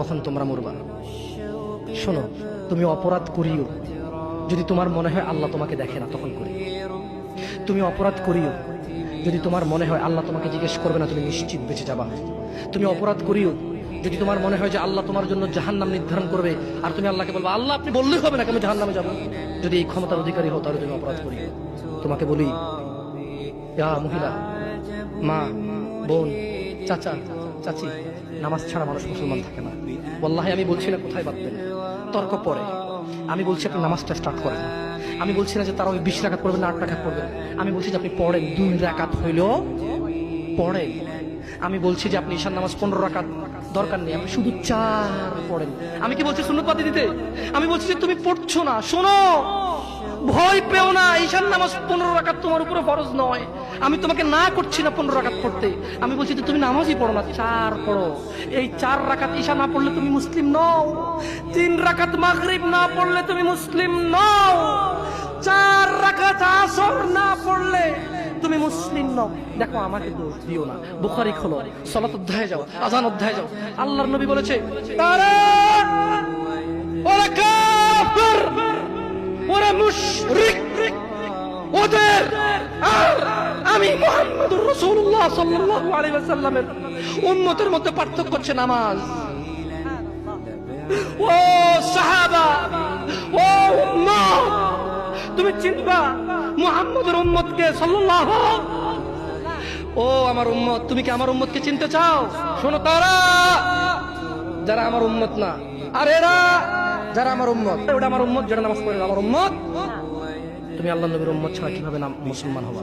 কখন তোমরা মরবা। শোনো, তুমি অপরাধ করিও যদি তোমার মনে হয় আল্লাহ তোমাকে দেখে না, তখন করি। তুমি অপরাধ করিও যদি তোমার মনে হয় আল্লাহ তোমাকে জিজ্ঞেস করবে না, তুমি নিশ্চিত বেঁচে যাবা। তুমি অপরাধ করিও যদি তোমার মনে হয় যে আল্লাহ তোমার জন্য জাহান্নাম নির্ধারণ করবে, আর তুমি আল্লাহকে বলবা আল্লাহ আপনি বললেই হবে না, আমি জাহান্নামে যাবো। যদি এই ক্ষমতার অধিকারী হও তাহলে তুমি অপরাধ করিও। তোমাকে বলি, মহিলা, মা, বোন, চাচা, চাচি, নামাজ ছাড়া মানুষ মুসলমান থাকে না। ওয়াল্লাহি আমি বলছি না কোথায় বাঁধবেন, তর্ক পরে। আমি বলছি আপনি নামাজটা স্টার্ট করেন। আমি বলছি না যে তারা ওই 20 রাকাত পড়বেন না 8 রাকাত পড়বেন। আমি বলছি যে আপনি পড়েন, 2 রাকাত হইলেও পড়েন। আমি বলছি যে আপনি ঈশার নামাজ 15 রাকাত দরকার নেই, আপনি শুধু 4 পড়েন। আমি কি বলছি সুন্নত বাদ দিতে? আমি বলছি যে তুমি পড়ছো না, শোনো, ভয় পেও না। ঈশার নামাজ 15 রাকাত তোমার উপরে ফরজ নয়। আমি তোমাকে না করছি না 15 রাকাত পড়তে। আমি বলছি যে তুমি নামাজই পড়ো না, 4 পড়ো। এই 4 রাকাত ঈশা না পড়লে তুমি মুসলিম নও। 3 রাকাত মাগরিব না পড়লে তুমি মুসলিম নও। 4 রাকাত আসর না পড়লে তুমি মুসলিম নও। দেখো, আমাকে দোষ দিও না। বুখারী খোলো, সালাত অধ্যায়ে যাও, আযান অধ্যায়ে যাও। আল্লাহর নবী বলেছে, তারা ওরা কাফির, ওরা মুশরিক, ওদের আর আমি মুহাম্মদুর রাসূলুল্লাহ সাল্লাল্লাহু আলাইহি ওয়াসাল্লামের উম্মতের মধ্যে পার্থক্য হচ্ছে নামাজ। ও সাহাবা, ও উম্মত, তুমি চিনবা মুহাম্মদের উম্মতকে সাল্লাল্লাহু। ও আমার উম্মত, তুমি কি আমার উম্মতকে চিনতে চাও? শোনো, তারা যারা আমার উম্মত না, আর এরা যারা আমার উম্মত। ওটা আমার উম্মত, যারা নামাজ পড়ে আমার উম্মত। তুমি আল্লাহর নবীর উম্মত ছাড়া কিভাবে মুসলমান হবা?